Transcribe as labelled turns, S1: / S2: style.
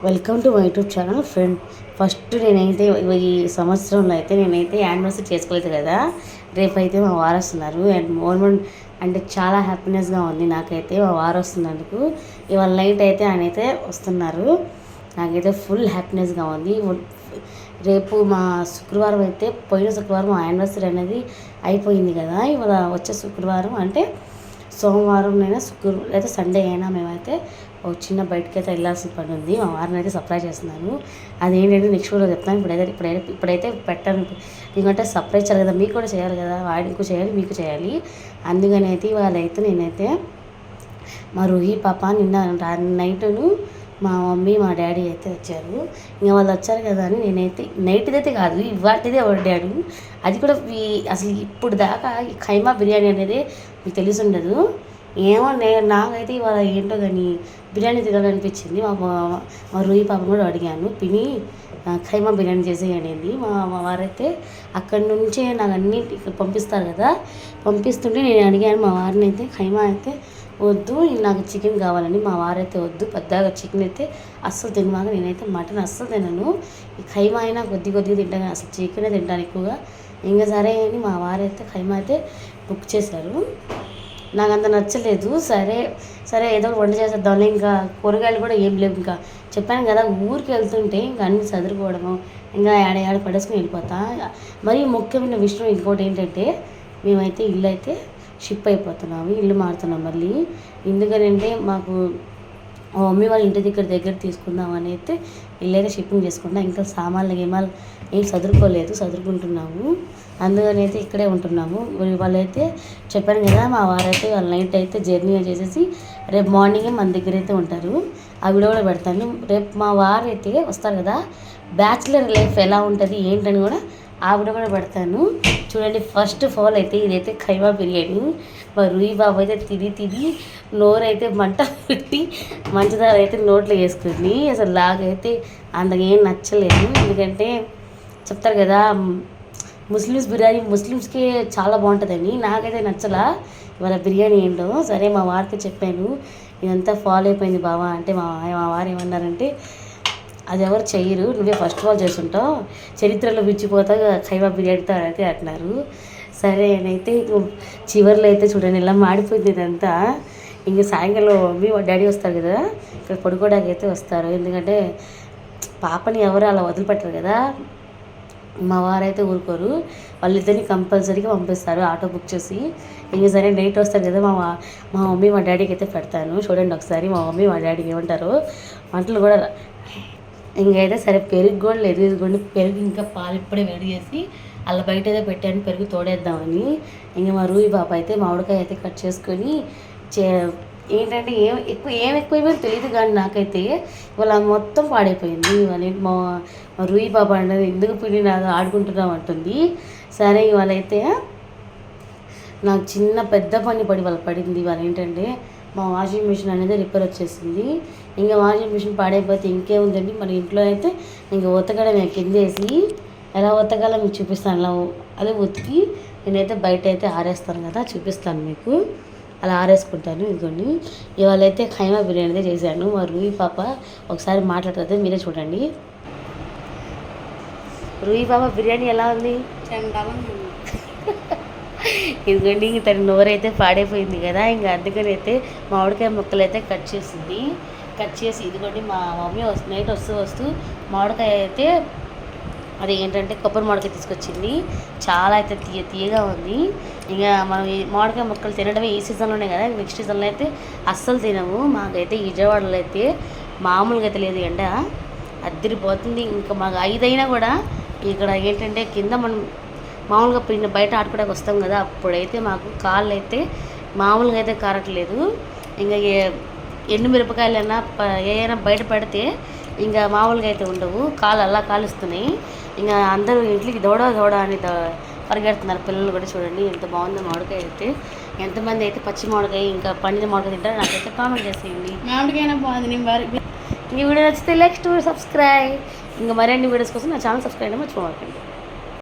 S1: Welcome to my YouTube channel friend. First నేనైతే ఈ సంవత్సరంలో అయితే నేనైతే యానివర్సరీ చేసుకోలేదు కదా. రేపైతే మా వారు వస్తున్నారు అండ్ మోర్మెంట్ అంటే చాలా హ్యాపీనెస్గా ఉంది నాకైతే. మా వారు వస్తున్నందుకు ఇవాళ నైట్ అయితే ఆయన అయితే వస్తున్నారు. నాకైతే ఫుల్ హ్యాపీనెస్గా ఉంది. రేపు మా శుక్రవారం అయితే పోయిన శుక్రవారం మా యానివర్సరీ అనేది అయిపోయింది కదా. ఇవాళ వచ్చే శుక్రవారం అంటే సోమవారం అయినా శుక్రవారం అయితే సండే అయినా మేమైతే ఒక చిన్న బయటకి అయితే వెళ్ళాల్సిన పని ఉంది. మా వారిని అయితే సర్ప్రైజ్ చేస్తున్నాను. అదేంటంటే నెక్స్ట్ వీడియో చెప్తాను. ఇప్పుడైతే పెట్టాను. ఎందుకంటే సర్ప్రైజ్ చేయాలి కదా, మీకు కూడా చేయాలి కదా, వాడికి చేయాలి మీకు చేయాలి. అందుకని అయితే వాళ్ళైతే నేనైతే మా రూహి పాప నిన్న నైట్ను మా మమ్మీ మా డాడీ అయితే వచ్చారు. ఇంకా వాళ్ళు వచ్చారు కదా అని నేనైతే నైట్దైతే కాదు ఇవాటిదే వండాను. అది కూడా అసలు ఇప్పుడు దాకా ఈ ఖైమా బిర్యానీ అనేది మీకు తెలిసి ఉండదు. ఏమో నాకైతే ఇవాళ ఏంటో కానీ బిర్యానీ తినాలనిపించింది. మా రూహి పాపను కూడా అడిగాను, పిని ఖైమా బిర్యానీ చేసేయనేది. మా వారైతే అక్కడి నుంచే నాకు అన్నీ పంపిస్తారు కదా. పంపిస్తుంటే నేను అడిగాను మా వారిని అయితే, ఖైమా అయితే వద్దు నాకు చికెన్ కావాలని. మా వారైతే వద్దు పెద్దగా చికెన్ అయితే అస్సలు తినమాక, నేనైతే మటన్ అస్సలు తినను. ఈ ఖైమా అయినా కొద్దిగా తింటాను, అసలు చికెనే తింటాను ఎక్కువగా. ఇంకా సరే అని మా వారైతే ఖైమా అయితే బుక్ చేశారు. నాకు అంత నచ్చలేదు. సరే ఏదో వంట చేసేద్దాం. ఇంకా కూరగాయలు కూడా ఏం లేవు. ఇంకా చెప్పాను కదా ఊరికి వెళ్తుంటే ఇంకా అన్ని చదువుకోవడము, ఇంకా ఏడ పడేసుకుని వెళ్ళిపోతా. మరి ముఖ్యమైన విషయం ఇంకోటి ఏంటంటే మేమైతే ఇల్లు అయితే షిప్ అయిపోతున్నాము, ఇల్లు మారుతున్నాం మళ్ళీ. ఎందుకనంటే మాకు మమ్మీ వాళ్ళ ఇంటి దగ్గర తీసుకుందామని అయితే ఇల్లు అయితే షిప్పింగ్ చేసుకుంటాం. ఇంకా సామాన్లు గేమాలు ఏం చదువుకుంటున్నాము. అందుకని అయితే ఇక్కడే ఉంటున్నాము. వాళ్ళైతే చెప్పాను కదా మా వారైతే వాళ్ళ నైట్ అయితే జర్నీ చేసేసి రేపు మార్నింగే మన దగ్గర అయితే ఉంటారు. ఆ వీడియో కూడా పెడతాను. రేపు మా వారు అయితే వస్తారు కదా, బ్యాచిలర్ లైఫ్ ఎలా ఉంటుంది ఏంటని కూడా ఆ వీడియో కూడా పెడతాను చూడండి. ఫస్ట్ ఆఫ్ ఆల్ అయితే ఇదైతే ఖైమా బిర్యానీ. మా రూహి బాబు అయితే తిని నోరైతే మంట పెట్టి మంచిదార అయితే నోట్లో వేసుకుంది. అసలు లాగైతే అంతగా ఏం నచ్చలేదు. ఎందుకంటే చెప్తారు కదా ముస్లిమ్స్ బిర్యానీ ముస్లిమ్స్కి చాలా బాగుంటుందని, నాకైతే నచ్చలా ఇవాళ బిర్యానీ ఏంటో. సరే మా వారికి చెప్పాను ఇదంతా ఫాలో అయిపోయింది బావా అంటే, మా వారు ఏమన్నారంటే అది ఎవరు చెయ్యరు, నువ్వే ఫస్ట్ ఆఫ్ ఆల్ చేస్తుంటావు, చరిత్రలో మించిపోతావు ఖైమా బిర్యానీతో అయితే అంటున్నారు. సరే నేనైతే చివరిలో అయితే చూడండి ఇలా మాడిపోయింది ఇదంతా. ఇంక సాయంకాలం మమ్మీ డాడీ వస్తారు కదా, ఇక్కడ పడుకోవడానికి అయితే వస్తారు. ఎందుకంటే పాపని ఎవరు అలా వదిలిపెట్టరు కదా. మా వారైతే ఊరుకోరు, వాళ్ళిద్దరిని కంపల్సరీగా పంపిస్తారు ఆటో బుక్ చేసి. ఇంక సరే నైట్ వస్తారు కదా మా మమ్మీ మా డాడీకి అయితే పెడతాను చూడండి ఒకసారి. మా మమ్మీ మా డాడీకి ఏమంటారు వంటలు కూడా. ఇంకైతే సరే పెరుగు కూడా లేదు, ఇదిగోండి పెరుగు ఇంకా పాలు ఇప్పుడే వేడి చేసి అలా బయట అయితే పెట్టాను పెరుగు తోడేద్దామని. ఇంక మా రూహి బాబు అయితే మామిడికాయ అయితే కట్ చేసుకొని ఏంటంటే ఏం ఎక్కువైపోయిందో తెలియదు కానీ నాకైతే ఇవాళ మొత్తం పాడైపోయింది. ఇవాళ మా రూహి బాబు అనేది ఎందుకు పిండి నాకు ఆడుకుంటున్నాం అంటుంది. సరే ఇవాళైతే నాకు చిన్న పెద్ద పని పడింది. ఇవాళ ఏంటంటే మా వాషింగ్ మిషన్ అనేది రిపేర్ వచ్చేసింది. ఇంకా వాషింగ్ మిషన్ పాడైపోతే ఇంకేముందండి మన ఇంట్లో అయితే ఇంకా ఉతకడం కిందేసి ఎలా ఉతకాలో మీకు చూపిస్తాను. అలా అదే ఉతికి నేనైతే బయట అయితే ఆరేస్తాను కదా, చూపిస్తాను మీకు. అలా ఆరేసుకుంటాను. ఇదిగోండి ఇవాళ అయితే ఖైమా బిర్యానీ అయితే చేశాను. మా రూహి పాప ఒకసారి మాట్లాడుతుంది, మీరే చూడండి. రూహి పాప బిర్యానీ ఎలా ఉంది? ఇదిగోండి తన నోరైతే పాడైపోయింది కదా, ఇంకా అందుకని అయితే మామిడికాయ ముక్కలు అయితే కట్ చేసి ఇదిగోండి మా మమ్మీ నైట్ వస్తూ మామిడికాయ అయితే అది ఏంటంటే కొబ్బరి మామిడికాయ తీసుకొచ్చింది. చాలా అయితే తీయగా ఉంది. ఇంకా మనం ఈ మామిడికాయ ముక్కలు తినడమే ఈ సీజన్లోనే కదా, నెక్స్ట్ సీజన్లో అయితే అస్సలు తినము. మాకైతే విజయవాడలో అయితే మామూలుగా అయితే లేదు, ఎండ అద్దరిపోతుంది. ఇంకా మాకు 5 అయినా కూడా ఇక్కడ ఏంటంటే కింద మనం మామూలుగా బయట ఆడుకోవడానికి వస్తాం కదా, అప్పుడైతే మాకు కాళ్ళు అయితే మామూలుగా అయితే కారట్లేదు. ఇంకా ఎండు మిరపకాయలైనా ఏమైనా బయట పెడితే ఇంకా మామూలుగా అయితే ఉండవు, కాళ్ళు అలా కాలుస్తున్నాయి. ఇంకా అందరూ ఇంట్లోకి దౌడ అని పరిగెడుతున్నారు. పిల్లలు కూడా చూడండి ఎంత బాగుందో మామిడికాయ అయితే. ఎంతమంది అయితే పచ్చి మామిడికాయ ఇంకా పండిన మామిడికాయ తింటారో నాకైతే కామెంట్ చేసేయండి. మామిడికాయ బాగుంది. ఈ వీడియో నచ్చితే లైక్ టు సబ్స్క్రైబ్. ఇంకా మరిన్ని వీడియోస్ కోసం నా ఛానల్ సబ్స్క్రైబ్ మర్చిపోకండి.